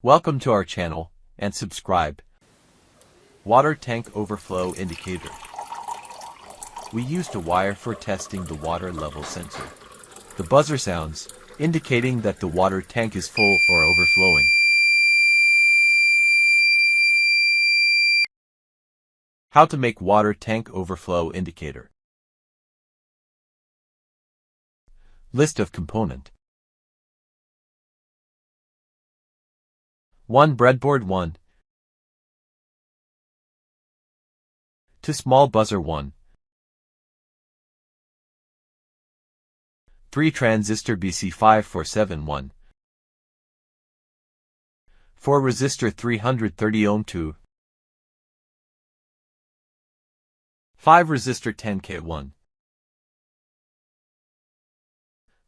Welcome to our channel, and subscribe. Water tank overflow indicator. We used a wire for testing the water level sensor. The buzzer sounds, indicating that the water tank is full or overflowing. How to make water tank overflow indicator. List of component. 1 breadboard 1 2 small buzzer 1 3 transistor BC5471 4 resistor 330 ohm 2 5 resistor 10K 1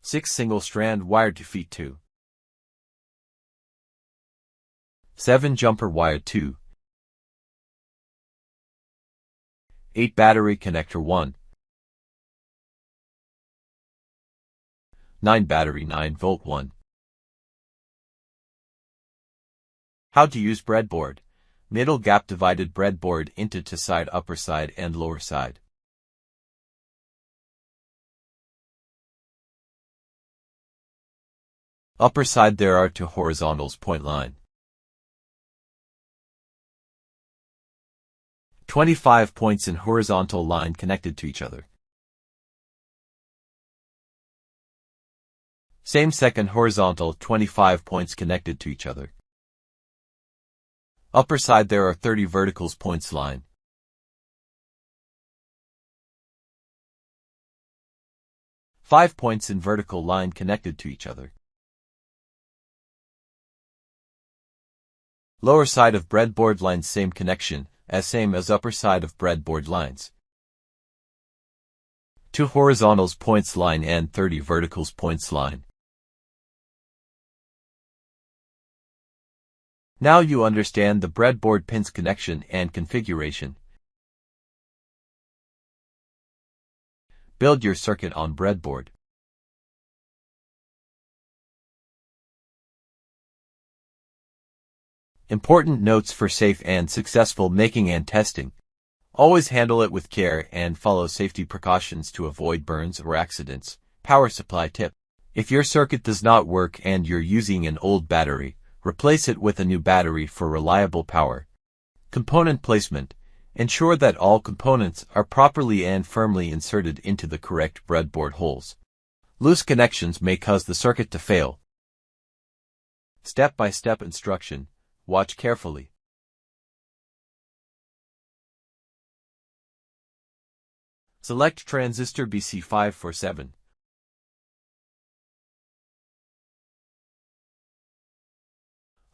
6 single strand wire to feed 2 7 jumper wire 2 8 battery connector 1 9 battery 9-volt 1 How to use breadboard. Middle gap divided breadboard into two side, upper side and lower side. Upper side there are two horizontals point line. 25 points in horizontal line connected to each other. Same second horizontal 25 points connected to each other. Upper side there are 30 verticals points line. Five points in vertical line connected to each other. Lower side of breadboard lines same connection, same as upper side of breadboard lines. 2 horizontals points line and 30 verticals points line. Now you understand the breadboard pins connection and configuration. Build your circuit on breadboard. Important notes for safe and successful making and testing. Always handle it with care and follow safety precautions to avoid burns or accidents. Power supply tip. If your circuit does not work and you're using an old battery, replace it with a new battery for reliable power. Component placement. Ensure that all components are properly and firmly inserted into the correct breadboard holes. Loose connections may cause the circuit to fail. Step-by-step instruction. Watch carefully. Select transistor BC547.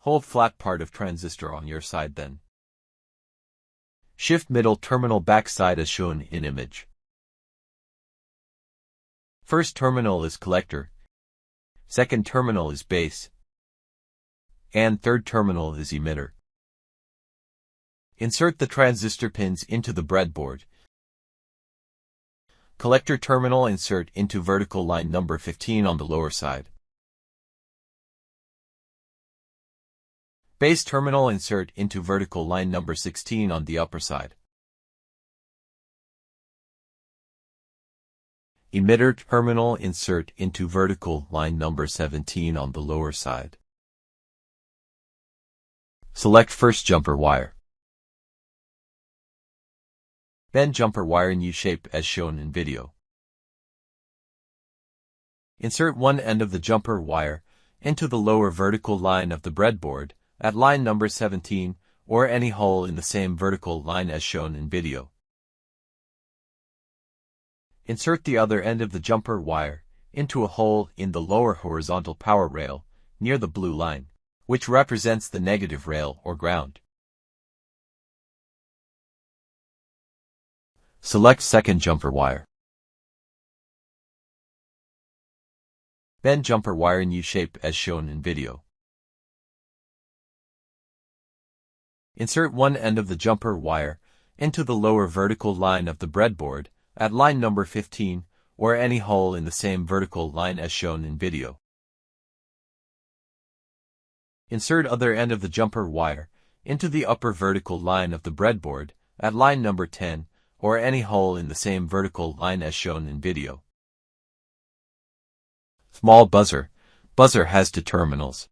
Hold flat part of transistor on your side then. Shift middle terminal back side as shown in image. First terminal is collector. Second terminal is base. And third terminal is emitter. Insert the transistor pins into the breadboard. Collector terminal insert into vertical line number 15 on the lower side. Base terminal insert into vertical line number 16 on the upper side. Emitter terminal insert into vertical line number 17 on the lower side. Select first jumper wire. Then jumper wire in U-shape as shown in video. Insert one end of the jumper wire into the lower vertical line of the breadboard at line number 17 or any hole in the same vertical line as shown in video. Insert the other end of the jumper wire into a hole in the lower horizontal power rail near the blue line, which represents the negative rail or ground. Select second jumper wire. Then jumper wire in U-shape as shown in video. Insert one end of the jumper wire into the lower vertical line of the breadboard at line number 15 or any hole in the same vertical line as shown in video. Insert other end of the jumper wire into the upper vertical line of the breadboard at line number 10, or any hole in the same vertical line as shown in video. Small buzzer. Buzzer has two terminals.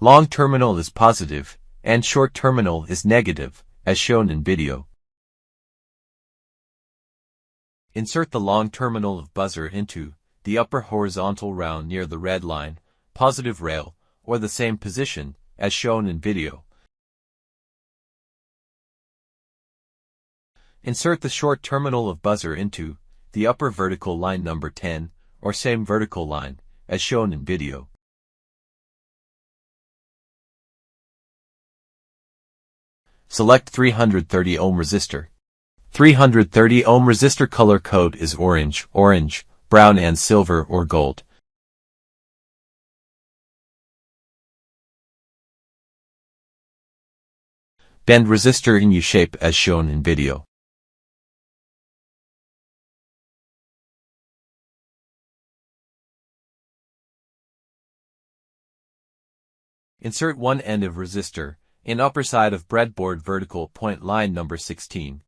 Long terminal is positive, and short terminal is negative, as shown in video. Insert the long terminal of buzzer into the upper horizontal round near the red line, positive rail, or the same position as shown in video. Insert the short terminal of buzzer into the upper vertical line number 10, or same vertical line, as shown in video. Select 330 ohm resistor. 330 ohm resistor color code is orange, brown and silver or gold. Bend resistor in U-shape as shown in video. Insert one end of resistor in upper side of breadboard vertical point line number 16,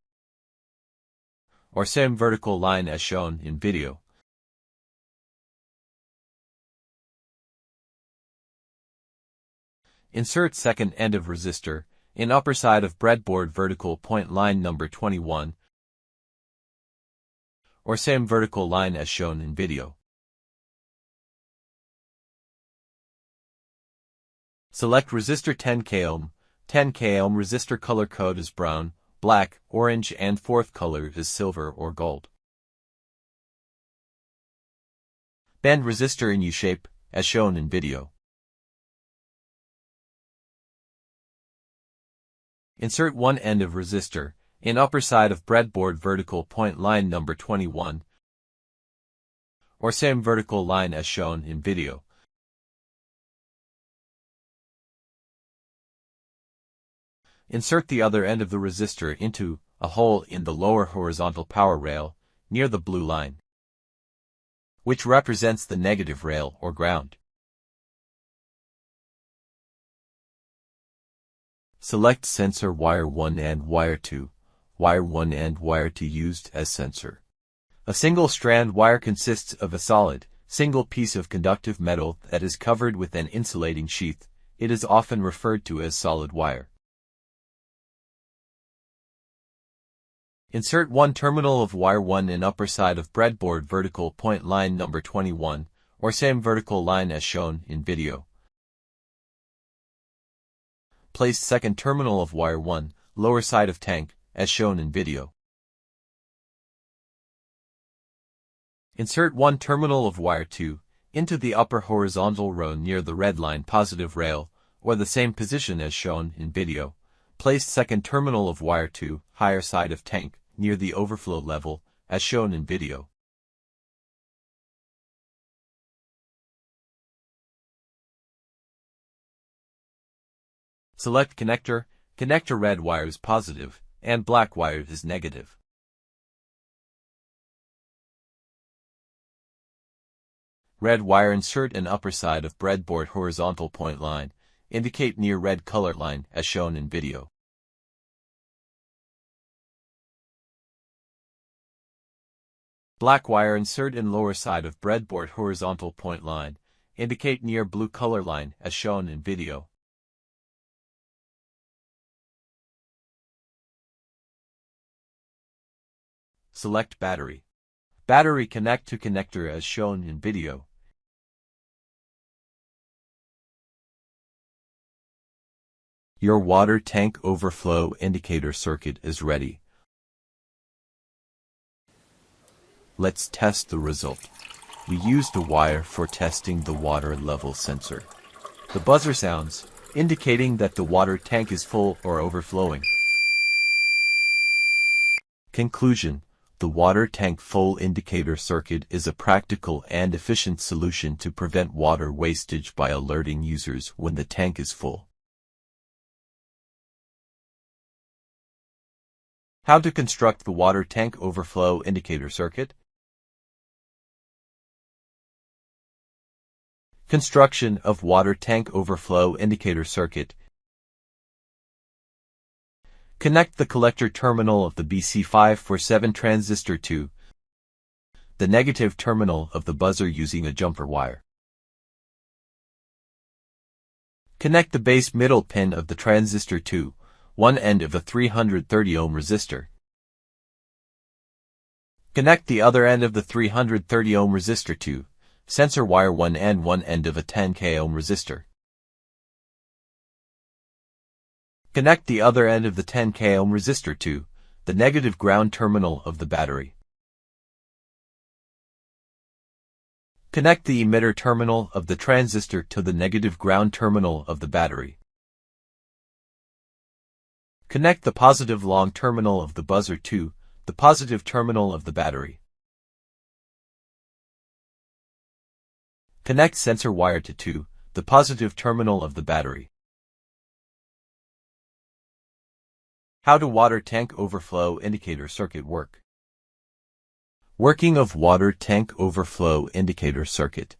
or same vertical line as shown in video. Insert second end of resistor in upper side of breadboard vertical point line number 21, or same vertical line as shown in video. Select resistor 10K ohm. 10K ohm resistor color code is brown, black, orange and fourth color is silver or gold. Bend resistor in U-shape as shown in video. Insert one end of resistor in upper side of breadboard vertical point line number 21, or same vertical line as shown in video. Insert the other end of the resistor into a hole in the lower horizontal power rail near the blue line, which represents the negative rail or ground. Select sensor wire 1 and wire 2. Wire 1 and wire 2 used as sensor. A single strand wire consists of a solid, single piece of conductive metal that is covered with an insulating sheath. It is often referred to as solid wire. Insert one terminal of wire 1 in upper side of breadboard vertical point line number 21, or same vertical line as shown in video. Place second terminal of wire 1, lower side of tank, as shown in video. Insert one terminal of wire 2 into the upper horizontal row near the red line positive rail, or the same position as shown in video. Place second terminal of wire 2, higher side of tank, near the overflow level, as shown in video. Select connector. Connector red wire is positive, and black wire is negative. Red wire insert in upper side of breadboard horizontal point line. Indicate near red color line, as shown in video. Black wire insert in lower side of breadboard horizontal point line. Indicate near blue color line, as shown in video. Select battery. Battery connect to connector as shown in video. Your water tank overflow indicator circuit is ready. Let's test the result. We used a wire for testing the water level sensor. The buzzer sounds, indicating that the water tank is full or overflowing. Conclusion: the water tank full indicator circuit is a practical and efficient solution to prevent water wastage by alerting users when the tank is full. How to construct the water tank overflow indicator circuit? Construction of water tank overflow indicator circuit. Connect the collector terminal of the BC547 transistor to the negative terminal of the buzzer using a jumper wire. Connect the base middle pin of the transistor to one end of a 330 ohm resistor. Connect the other end of the 330 ohm resistor to sensor wire 1 and one end of a 10k ohm resistor. Connect the other end of the 10k ohm resistor to the negative ground terminal of the battery. Connect the emitter terminal of the transistor to the negative ground terminal of the battery. Connect the positive long terminal of the buzzer to the positive terminal of the battery. Connect sensor wire to the positive terminal of the battery. How do water tank overflow indicator circuit work? Working of water tank overflow indicator circuit.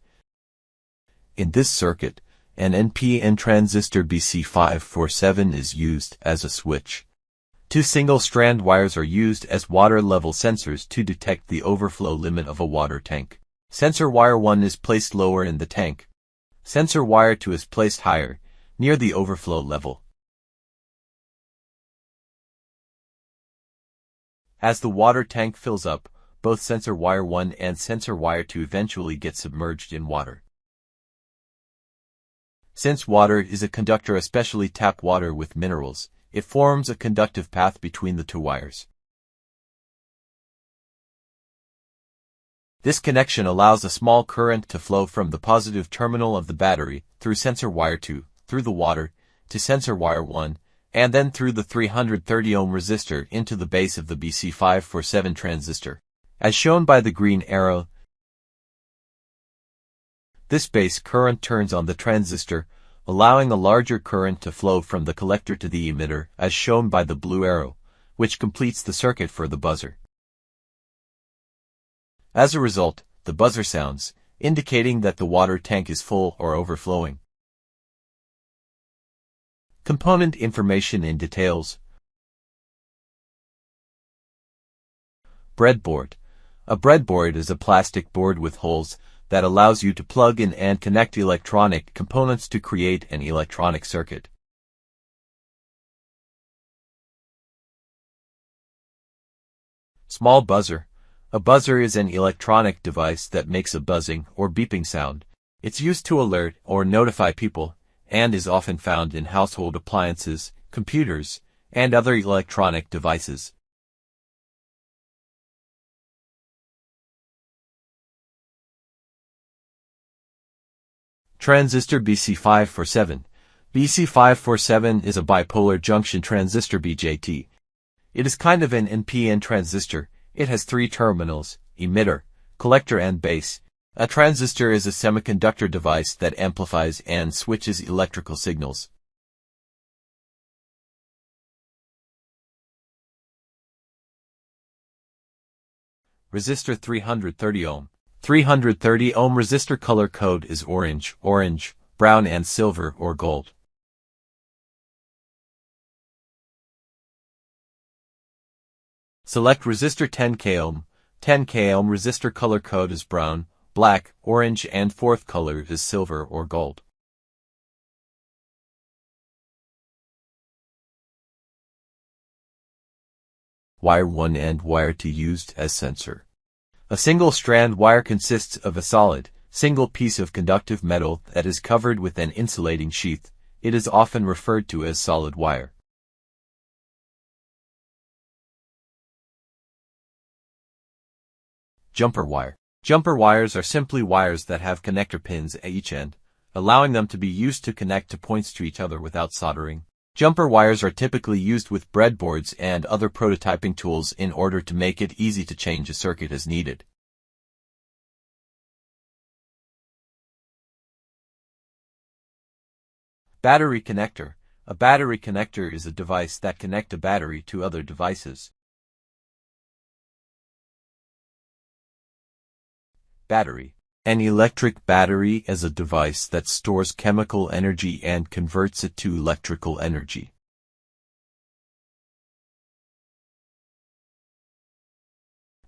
In this circuit, an NPN transistor BC547 is used as a switch. Two single-strand wires are used as water level sensors to detect the overflow limit of a water tank. Sensor wire 1 is placed lower in the tank. Sensor wire 2 is placed higher, near the overflow level. As the water tank fills up, both sensor wire 1 and sensor wire 2 eventually get submerged in water. Since water is a conductor, especially tap water with minerals, it forms a conductive path between the two wires. This connection allows a small current to flow from the positive terminal of the battery through sensor wire 2, through the water, to sensor wire 1, and then through the 330 ohm resistor into the base of the BC547 transistor. As shown by the green arrow, this base current turns on the transistor, allowing a larger current to flow from the collector to the emitter, as shown by the blue arrow, which completes the circuit for the buzzer. As a result, the buzzer sounds, indicating that the water tank is full or overflowing. Component information and details. Breadboard. A breadboard is a plastic board with holes that allows you to plug in and connect electronic components to create an electronic circuit. Small buzzer. A buzzer is an electronic device that makes a buzzing or beeping sound. It's used to alert or notify people, and is often found in household appliances, computers, and other electronic devices. Transistor BC547. BC547 is a bipolar junction transistor BJT. It is kind of an NPN transistor. It has three terminals: emitter, collector, and base. A transistor is a semiconductor device that amplifies and switches electrical signals. Resistor 330 ohm. 330 ohm resistor color code is orange, brown, and silver or gold. Select resistor 10k ohm. 10k ohm resistor color code is brown, black, orange, and fourth color is silver or gold. Wire 1 and wire 2 used as sensor. A single-strand wire consists of a solid, single piece of conductive metal that is covered with an insulating sheath. It is often referred to as solid wire. Jumper wire. Jumper wires are simply wires that have connector pins at each end, allowing them to be used to connect two points to each other without soldering. Jumper wires are typically used with breadboards and other prototyping tools in order to make it easy to change a circuit as needed. Battery connector. A battery connector is a device that connects a battery to other devices. Battery. An electric battery is a device that stores chemical energy and converts it to electrical energy.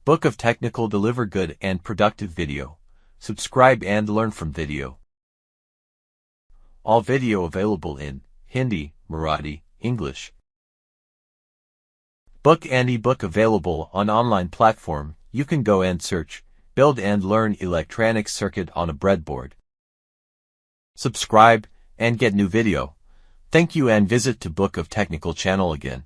Book of Technical deliver good and productive video. Subscribe and learn from video. All video available in Hindi, Marathi, English. Book and ebook available on online platform. You can go and search, build and learn electronic circuit on a breadboard. Subscribe and get new video. Thank you and visit to Book of Technical channel again.